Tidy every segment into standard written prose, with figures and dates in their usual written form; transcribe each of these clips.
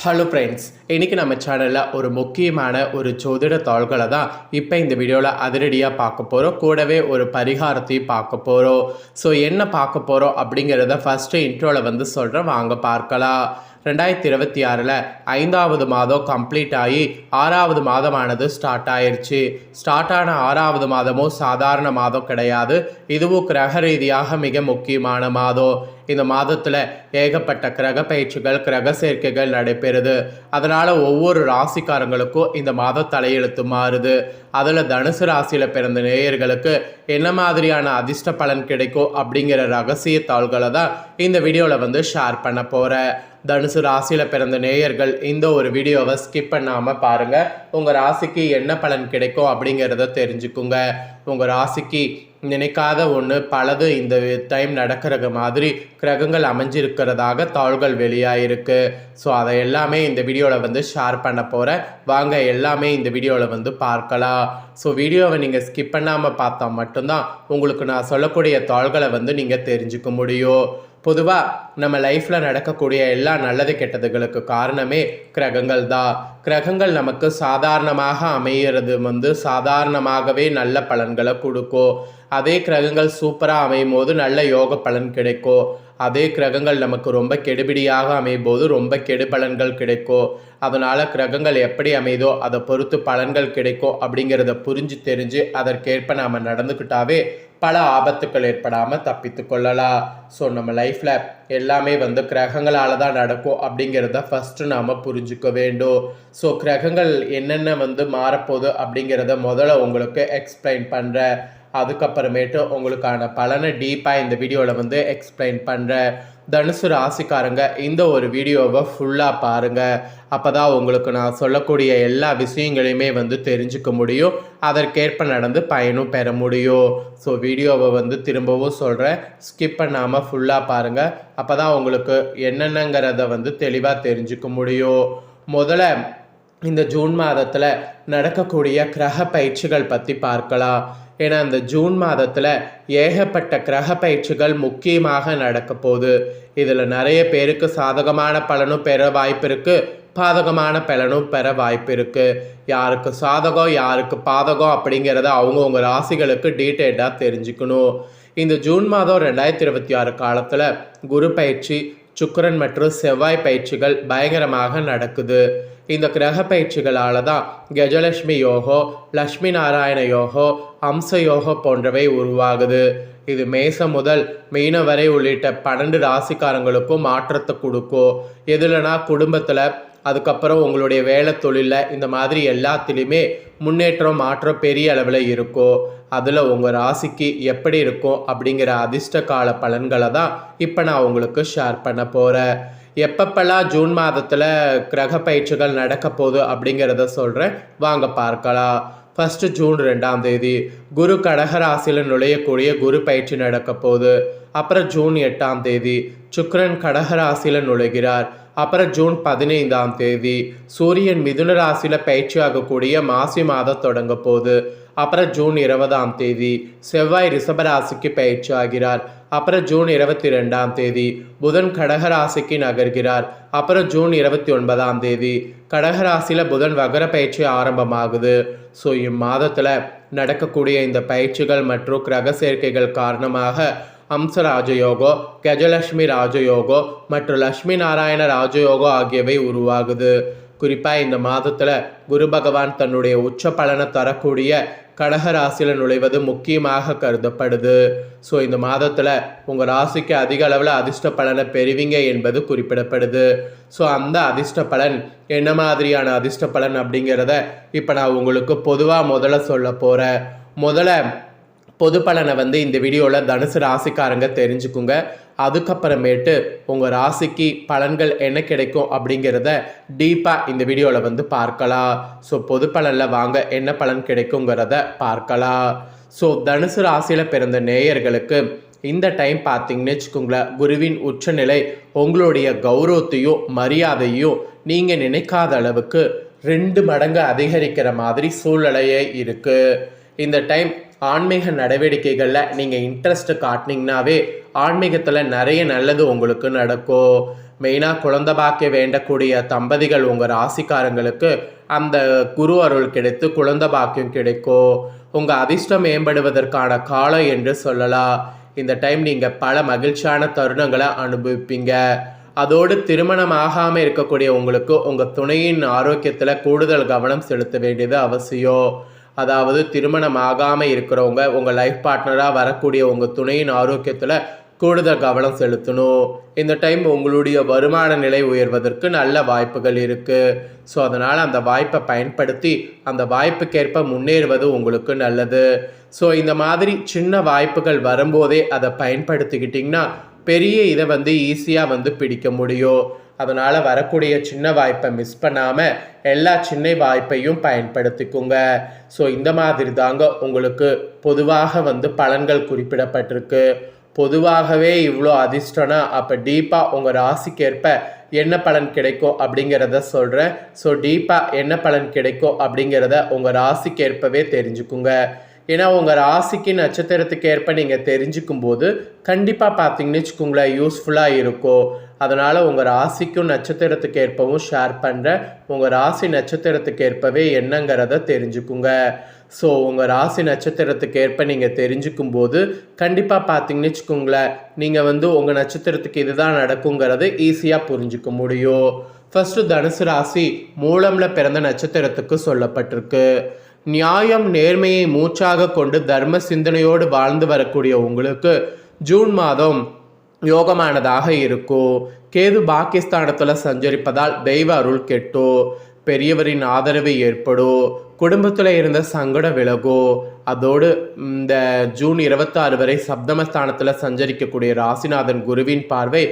Hello friends, இன்றைக்கி நம்ம சேனலில் ஒரு முக்கியமான ஒரு ஜோதிட தாள்களை தான் இப்போ இந்த வீடியோவில் அதிரடியாக பார்க்க போகிறோம். கூடவே ஒரு பரிகாரத்தையும் பார்க்க போகிறோம். ஸோ என்ன பார்க்க போகிறோம் அப்படிங்கிறத ஃபஸ்ட்டு இன்ட்ரோவில் வந்து சொல்கிறேன், வாங்க பார்க்கலாம். 2026 5வது மாதம் கம்ப்ளீட் ஆகி 6வது மாதமானது ஸ்டார்ட் ஆயிடுச்சு. ஸ்டார்ட் ஆன 6வது மாதமும் சாதாரண மாதம் கிடையாது. இதுவும் கிரக ரீதியாக மிக முக்கியமான மாதம். இந்த மாதத்தில் ஏகப்பட்ட கிரக பயிற்சிகள், கிரக சேர்க்கைகள் நடைபெறுது. அதனால் ஒவ்வொரு ராசிக்காரங்களுக்கும் இந்த மாதம் தலையெழுத்து மாறுது. அதில் தனுசு ராசியில் பிறந்த நேயர்களுக்கு என்ன மாதிரியான அதிர்ஷ்ட பலன் கிடைக்கும் அப்படிங்கிற ரகசிய தாள்களை தான் இந்த வீடியோவில் வந்து ஷேர் பண்ண போகிறேன். தனுசு ராசியில் பிறந்த நேயர்கள் இந்த ஒரு வீடியோவை ஸ்கிப் பண்ணாமல் பாருங்கள். உங்கள் ராசிக்கு என்ன பலன் கிடைக்கும் அப்படிங்கிறத தெரிஞ்சுக்குங்க. உங்கள் ராசிக்கு நினைக்காத ஒன்று பலது இந்த டைம் நடக்கிற மாதிரி கிரகங்கள் அமைஞ்சிருக்கிறதாக தாள்கள் வெளியாகிருக்கு. ஸோ அதை எல்லாமே இந்த வீடியோவில் வந்து ஷேர் பண்ண போகிறேன். வாங்க எல்லாமே இந்த வீடியோவில் வந்து பார்க்கலாம். ஸோ வீடியோவை நீங்கள் ஸ்கிப் பண்ணாமல் பார்த்தா மட்டும்தான் உங்களுக்கு நான் சொல்லக்கூடிய தாள்களை வந்து நீங்கள் தெரிஞ்சுக்க முடியும். பொதுவாக நம்ம லைஃப்பில் நடக்கக்கூடிய எல்லா நல்லது கெட்டதுகளுக்கு காரணமே கிரகங்கள் தான். கிரகங்கள் நமக்கு சாதாரணமாக அமைகிறது வந்து சாதாரணமாகவே நல்ல பலன்களை கொடுக்கும். அதே கிரகங்கள் சூப்பராக அமையும் போது நல்ல யோக பலன் கிடைக்கும். அதே கிரகங்கள் நமக்கு ரொம்ப கெடுபிடியாக அமையும் போது ரொம்ப கெடு பலன்கள் கிடைக்கும். அதனால் கிரகங்கள் எப்படி அமைதோ அதை பொறுத்து பலன்கள் கிடைக்கும் அப்படிங்கிறத புரிஞ்சு தெரிஞ்சு அதற்கேற்ப நாம் நடந்துக்கிட்டாவே பல ஆபத்துக்கள் ஏற்படாமல் தப்பித்து கொள்ளலாம். ஸோ நம்ம லைஃப்பில் எல்லாமே வந்து கிரகங்களால் தான் நடக்கும் அப்படிங்கிறத ஃபஸ்ட்டு நாம் புரிஞ்சுக்க வேண்டும். ஸோ கிரகங்கள் என்னென்ன வந்து மாறப்போகுது அப்படிங்கிறத முதல்ல உங்களுக்கு எக்ஸ்பிளைன் பண்ணுறேன். அதுக்கப்புறமேட்டு உங்களுக்கான பலனை டீப்பாக இந்த வீடியோவில் வந்து எக்ஸ்பிளைன் பண்ணுறேன். தனுசு ராசிக்காரங்க இந்த ஒரு வீடியோவை ஃபுல்லாக பாருங்கள். அப்போ தான் உங்களுக்கு நான் சொல்லக்கூடிய எல்லா விஷயங்களையுமே வந்து தெரிஞ்சுக்க முடியும். அதற்கேற்ப நடந்து பயனும் பெற முடியும். ஸோ வீடியோவை வந்து திரும்பவும் சொல்கிறேன், ஸ்கிப் பண்ணாமல் ஃபுல்லாக பாருங்கள். அப்போ தான் உங்களுக்கு என்னென்னங்கிறத வந்து தெளிவாக தெரிஞ்சுக்க முடியும். முதல்ல இந்த ஜூன் மாதத்தில் நடக்கக்கூடிய கிரக பயிற்சிகள் பற்றி பார்க்கலாம். ஏன்னா இந்த ஜூன் மாதத்தில் ஏகப்பட்ட கிரக பயிற்சிகள் முக்கியமாக நடக்க போகுது. இதில் நிறைய பேருக்கு சாதகமான பலனும் பெற வாய்ப்பு இருக்குது, பாதகமான பலனும் பெற வாய்ப்பு இருக்குது. யாருக்கு சாதகம் யாருக்கு பாதகம் அப்படிங்கிறத அவங்கவுங்க ராசிகளுக்கு டீட்டெயிலாக தெரிஞ்சுக்கணும். இந்த ஜூன் மாதம் 2026 காலத்தில் குரு பயிற்சி, சுக்கிரன் மற்றும் செவ்வாய் பயிற்சிகள் பயங்கரமாக நடக்குது. இந்த கிரக பயிற்சிகளால் தான் கஜலட்சுமி யோகம், லக்ஷ்மி நாராயண யோகம், அம்ச யோகம் போன்றவை உருவாகுது. இது மேசம் முதல் மீன வரை உள்ளிட்ட 12 ராசிக்காரங்களுக்கும் மாற்றத்தை கொடுக்கும். எதுலனா குடும்பத்தில், அதுக்கப்புறம் உங்களுடைய வேலை தொழிலில், இந்த மாதிரி எல்லாத்துலேயுமே முன்னேற்றம் மாற்றம் பெரிய அளவில் இருக்கும். அதில் உங்கள் ராசிக்கு எப்படி இருக்கும் அப்படிங்கிற அதிர்ஷ்ட கால பலன்களை தான் இப்போ நான் உங்களுக்கு ஷேர் பண்ண போகிறேன். எப்பப்பெல்லாம் ஜூன் மாதத்தில் கிரக பயிற்சிகள் நடக்க போகுது அப்படிங்கிறத சொல்கிறேன், வாங்க பார்க்கலாம். ஃபஸ்ட்டு ஜூன் 2ஆம் தேதி குரு கடகராசியில் நுழையக்கூடிய குரு பயிற்சி நடக்க போகுது. அப்புறம் ஜூன் 8ஆம் தேதி சுக்கிரன் கடகராசியில் நுழைகிறார். அப்புறம் ஜூன் 15ஆம் தேதி சூரியன் மிதுன ராசியில் பயிற்சி ஆகக்கூடிய மாசி மாதம் தொடங்க போகுது. அப்புறம் ஜூன் 20ஆம் தேதி செவ்வாய் ரிஷபராசிக்கு பயிற்சி ஆகிறார். அப்புறம் ஜூன் 22ஆம் தேதி புதன் கடகராசிக்கு நகர்கிறார். அப்புறம் ஜூன் 29ஆம் தேதி கடகராசியில் புதன் வகர பயிற்சி ஆரம்பமாகுது. ஸோ இம்மாதத்தில் நடக்கக்கூடிய இந்த பயிற்சிகள் மற்றும் கிரக சேர்க்கைகள் காரணமாக அம்ச ராஜயோகம், கஜலட்சுமி ராஜயோகம் மற்றும் லக்ஷ்மி நாராயண ராஜயோகம் ஆகியவை உருவாகுது. குறிப்பாக இந்த மாதத்தில் குரு பகவான் தன்னுடைய உச்ச பலனை தரக்கூடிய கடக ராசியில் நுழைவது முக்கியமாக கருதப்படுது. ஸோ இந்த மாதத்தில் உங்கள் ராசிக்கு அதிக அளவில் அதிர்ஷ்ட பலனை பெறுவீங்க என்பது குறிப்பிடப்படுது. ஸோ அந்த அதிர்ஷ்ட பலன் என்ன மாதிரியான அதிர்ஷ்ட பலன் அப்படிங்கிறத இப்போ நான் உங்களுக்கு பொதுவாக முதல்ல சொல்ல போகிறேன். முதல்ல பொது பலனை வந்து இந்த வீடியோவில் தனுசு ராசிக்காரங்க தெரிஞ்சுக்குங்க. அதுக்கப்புறமேட்டு உங்கள் ராசிக்கு பலன்கள் என்ன கிடைக்கும் அப்படிங்கிறத டீப்பாக இந்த வீடியோவில் வந்து பார்க்கலாம். ஸோ பொது பலனில் வாங்க என்ன பலன் கிடைக்குங்கிறத பார்க்கலாம். ஸோ தனுசு ராசியில் பிறந்த நேயர்களுக்கு இந்த டைம் பார்த்தீங்கன்னு வச்சுக்கோங்களேன், குருவின் உச்சநிலை உங்களுடைய கௌரவத்தையும் மரியாதையும் நீங்கள் நினைக்காத அளவுக்கு 2 மடங்கு அதிகரிக்கிற மாதிரி சூழ்நிலையே இருக்குது. இந்த டைம் ஆன்மீக நடவடிக்கைகளில் நீங்கள் இன்ட்ரெஸ்ட்டு காட்டினீங்கன்னாவே ஆன்மீகத்தில் நிறைய நல்லது உங்களுக்கு நடக்கும். மெயினாக குழந்தை பாக்கிய வேண்டக்கூடிய தம்பதிகள் உங்கள் ராசிக்காரங்களுக்கு அந்த குரு அருள் கிடைத்து குழந்தை பாக்கியம் கிடைக்கும். உங்கள் அதிர்ஷ்டம் மேம்படுவதற்கான காலம் என்று சொல்லலாம். இந்த டைம் நீங்கள் பல மகிழ்ச்சியான தருணங்களை அனுபவிப்பீங்க. அதோடு திருமணம் ஆகாமல் இருக்கக்கூடிய உங்களுக்கு உங்கள் துணையின் ஆரோக்கியத்தில் கூடுதல் கவனம் செலுத்த வேண்டியது அவசியம். அதாவது திருமணம் ஆகாமல் இருக்கிறவங்க உங்கள் லைஃப் பார்ட்னராக வரக்கூடிய உங்கள் துணையின் ஆரோக்கியத்தில் கூடுதல் கவனம் செலுத்தணும். இந்த டைம் உங்களுடைய வருமான நிலை உயர்வதற்கு நல்ல வாய்ப்புகள் இருக்குது. ஸோ அதனால் அந்த வாய்ப்பை பயன்படுத்தி அந்த வாய்ப்புக்கேற்ப முன்னேறுவது உங்களுக்கு நல்லது. ஸோ இந்த மாதிரி சின்ன வாய்ப்புகள் வரும்போதே அதை பயன்படுத்திக்கிட்டிங்கன்னா பெரிய இதை ஈஸியாக பிடிக்க முடியும். அதனால் வரக்கூடிய சின்ன வாய்ப்பை மிஸ் பண்ணாமல் எல்லா சின்ன வாய்ப்பையும் பயன்படுத்திக்குங்க. ஸோ இந்த மாதிரி தாங்க உங்களுக்கு பொதுவாக பலன்கள் குறிப்பிடப்பட்டிருக்கு. பொதுவாகவே இவ்வளோ அதிர்ஷ்டம்னா அப்போ டீப்பாக உங்கள் ராசிக்கேற்ப என்ன பலன் கிடைக்கும் அப்படிங்கிறத சொல்கிறேன். ஸோ டீப்பாக என்ன பலன் கிடைக்கும் அப்படிங்கிறத உங்கள் ராசிக்கேற்பவே தெரிஞ்சுக்குங்க. ஏன்னா உங்கள் ராசிக்கு நட்சத்திரத்துக்கு ஏற்ப நீங்கள் தெரிஞ்சுக்கும் போது கண்டிப்பாக பார்த்தீங்கன்னு வச்சுக்கோங்களேன் யூஸ்ஃபுல்லாக இருக்கும். அதனால் உங்கள் ராசிக்கும் நட்சத்திரத்துக்கு ஏற்பவும் ஷேர் பண்ணுறேன். உங்கள் ராசி நட்சத்திரத்துக்கு ஏற்பவே என்னங்கிறத தெரிஞ்சுக்குங்க. ஸோ உங்கள் ராசி நட்சத்திரத்துக்கு ஏற்ப நீங்கள் தெரிஞ்சுக்கும் போது கண்டிப்பாக பார்த்தீங்கன்னு வச்சுக்கோங்களேன் நீங்கள் உங்கள் நட்சத்திரத்துக்கு இதுதான் நடக்குங்கிறது ஈஸியாக புரிஞ்சுக்க முடியும். ஃபஸ்ட்டு தனுசு ராசி மூலமில் பிறந்த நட்சத்திரத்துக்கு சொல்லப்பட்டிருக்கு. நியாயம் நேர்மையை மூச்சாக கொண்டு தர்ம சிந்தனையோடு வாழ்ந்து வரக்கூடிய உங்களுக்கு ஜூன் மாதம் யோகமானதாக இருக்கும். கேது பாகிஸ்தானத்தில் சஞ்சரிப்பதால் தெய்வ அருள் கெட்டும். பெரியவரின் ஆதரவு ஏற்படும். குடும்பத்தில் இருந்த சங்கடம் விலகும். அதோடு இந்த ஜூன் 26 வரை சப்தமஸ்தானத்தில் சஞ்சரிக்கக்கூடிய ராசிநாதன் குருவின் பார்வை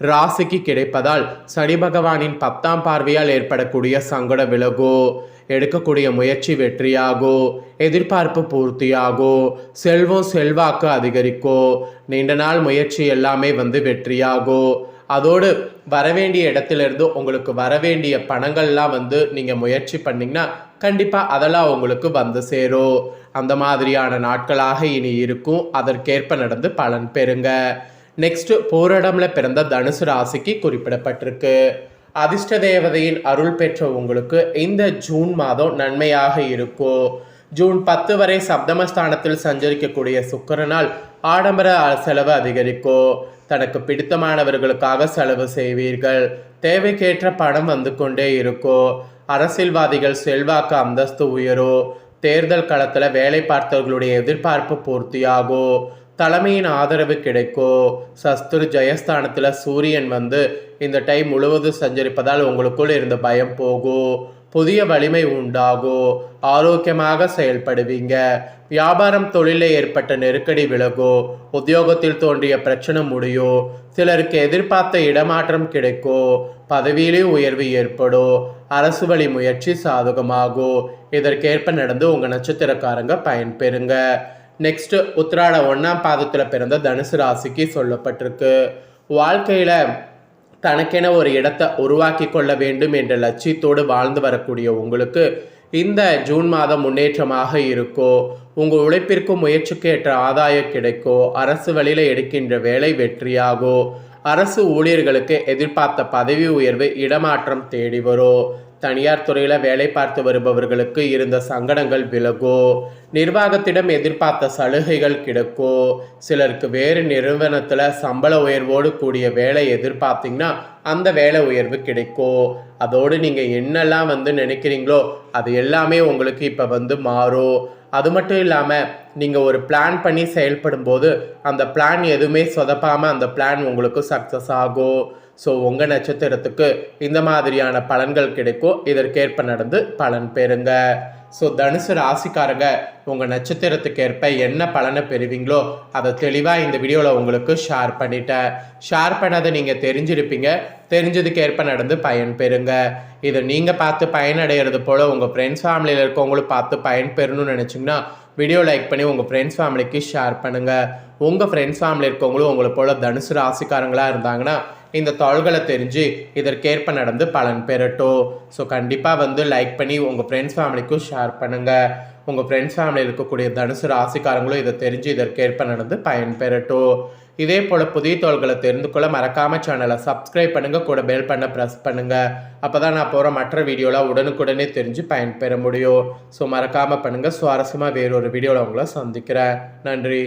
ராசிக்கு கிடைப்பதால் சனி பகவானின் 10ஆம் பார்வையால் ஏற்படக்கூடிய சங்கடம் விலகும். எடுக்கக்கூடிய முயற்சி வெற்றியாகும். எதிர்பார்ப்பு பூர்த்தியாகும். செல்வம் செல்வாக்கு அதிகரிக்கும். நீண்ட நாள் முயற்சி எல்லாமே வெற்றியாகும். அதோடு வரவேண்டிய இடத்துலேருந்து உங்களுக்கு வரவேண்டிய பணங்கள்லாம் நீங்கள் முயற்சி பண்ணிங்கன்னா கண்டிப்பாக அதெல்லாம் உங்களுக்கு சேரும். அந்த மாதிரியான நாட்களாக இனி இருக்கும். அதற்கேற்ப நடந்து பலன் பெறுங்க. நெக்ஸ்ட்டு போராடமில் பிறந்த தனுசு ராசிக்கு குறிப்பிடப்பட்டிருக்கு. அதிர்ஷ்ட தேவதையின் அருள் பெற்ற உங்களுக்கு இந்த ஜூன் மாதம் நன்மையாக இருக்கும். ஜூன் 10 வரை சப்தமஸ்தானத்தில் சஞ்சரிக்கக்கூடிய சுக்கிரனால் ஆடம்பர செலவு அதிகரிக்கும். தனக்கு பிடித்தமானவர்களுக்காக செலவு செய்வீர்கள். தேவைக்கேற்ற பணம் கொண்டே இருக்கும். அரசியல்வாதிகள் செல்வாக்கு அந்தஸ்து உயரும். தேர்தல் களத்தில் வேலை பார்த்தவர்களுடைய எதிர்பார்ப்பு பூர்த்தியாகும். தலைமையின் ஆதரவு கிடைக்கும். சஸ்திர ஜெயஸ்தானத்தில் சூரியன் இந்த டைம் முழுவதும் சஞ்சரிப்பதால் உங்களுக்குள் இருந்த பயம் போகும். புதிய வலிமை உண்டாகும். ஆரோக்கியமாக செயல்படுவீங்க. வியாபாரம் தொழிலில் ஏற்பட்ட நெருக்கடி விலகும். உத்தியோகத்தில் தோன்றிய பிரச்சனை முடியும். சிலருக்கு எதிர்பார்த்த இடமாற்றம் கிடைக்கும். பதவியிலே உயர்வு ஏற்படும். அரசு வழி முயற்சி சாதகமாகும். இதற்கேற்ப நடந்து உங்கள் நட்சத்திரக்காரங்க பயன்பெறுங்க. நெக்ஸ்ட் உத்திராட 1ஆம் பாதத்தில் பிறந்த தனுசு ராசிக்கு சொல்லப்பட்டிருக்கு. வாழ்க்கையில் தனக்கென ஒரு இடத்தை உருவாக்கி கொள்ள வேண்டும் என்ற லட்சியத்தோடு வாழ்ந்து வரக்கூடிய உங்களுக்கு இந்த ஜூன் மாதம் முன்னேற்றமாக இருக்கும். உங்கள் உழைப்பிற்கும் முயற்சிக்கு ஏற்ற ஆதாயம் கிடைக்கும். அரசு வழியில் எடுக்கின்ற வேலை வெற்றியாகும். அரசு ஊழியர்களுக்கு எதிர்பார்த்த பதவி உயர்வு இடமாற்றம் தேடி வரும். தனியார் துறையில் வேலை பார்த்து வருபவர்களுக்கு இருந்த சங்கடங்கள் விலகும். நிர்வாகத்திடம் எதிர்பார்த்த சலுகைகள் கிடைக்கும். சிலருக்கு வேறு நிறுவனத்தில் சம்பள உயர்வோடு கூடிய வேலை எதிர்பார்த்தீங்கன்னா அந்த வேலை உயர்வு கிடைக்கும். அதோடு நீங்கள் என்னெல்லாம் நினைக்கிறீங்களோ அது எல்லாமே உங்களுக்கு இப்போ மாறும். அது மட்டும் இல்லாமல் நீங்கள் ஒரு பிளான் பண்ணி செயல்படும் போது அந்த பிளான் எதுவுமே சொதப்பாமல் அந்த பிளான் உங்களுக்கு சக்ஸஸ் ஆகும். ஸோ உங்கள் நட்சத்திரத்துக்கு இந்த மாதிரியான பலன்கள் கிடைக்கும். இதற்கேற்ப நடந்து பலன் பெறுங்க. ஸோ தனுசு ராசிக்காரங்க உங்கள் நட்சத்திரத்துக்கு ஏற்ப என்ன பலனை பெறுவீங்களோ அதை தெளிவாக இந்த வீடியோவில் உங்களுக்கு ஷேர் பண்ணிட்டேன். ஷேர் பண்ணதை நீங்கள் தெரிஞ்சிருப்பீங்க. தெரிஞ்சதுக்கு ஏற்ப நடந்து பயன் பெறுங்க. இதை நீங்கள் பார்த்து பயனடைகிறது போல் உங்கள் ஃப்ரெண்ட்ஸ் ஃபேமிலியில் இருக்கவங்களும் பார்த்து பயன் பெறணும்னு நினச்சிங்கன்னா வீடியோ லைக் பண்ணி உங்கள் ஃப்ரெண்ட்ஸ் ஃபேமிலிக்கு ஷேர் பண்ணுங்கள். உங்கள் ஃப்ரெண்ட்ஸ் ஃபேமிலி இருக்கவங்களும் உங்களை போல் தனுசு ராசிக்காரங்களாக இருந்தாங்கன்னா இந்த தாள்களை தெரிஞ்சு இதற்கேற்ப நடந்து பலன் பெறட்டும். ஸோ கண்டிப்பாக லைக் பண்ணி உங்கள் ஃப்ரெண்ட்ஸ் ஃபேமிலிக்கும் ஷேர் பண்ணுங்கள். உங்கள் ஃப்ரெண்ட்ஸ் ஃபேமிலியில் இருக்கக்கூடிய தனுசு ராசிக்காரங்களும் இதை தெரிஞ்சு இதற்கேற்ப நடந்து பயன்பெறட்டும். இதே போல் புதிய தகவல்களை தெரிந்து கொள்ள மறக்காமல் சேனலை சப்ஸ்கிரைப் பண்ணுங்கள், கூட பெல் பண்ண ப்ரெஸ் பண்ணுங்கள். அப்போ தான் நான் போகிற மற்ற வீடியோலாம் உடனுக்குடனே தெரிஞ்சு பயன்பெற முடியும். ஸோ மறக்காமல் பண்ணுங்கள். சுவாரஸ்யமாக வேறொரு வீடியோவில் உங்களை சந்திக்கிறேன். நன்றி.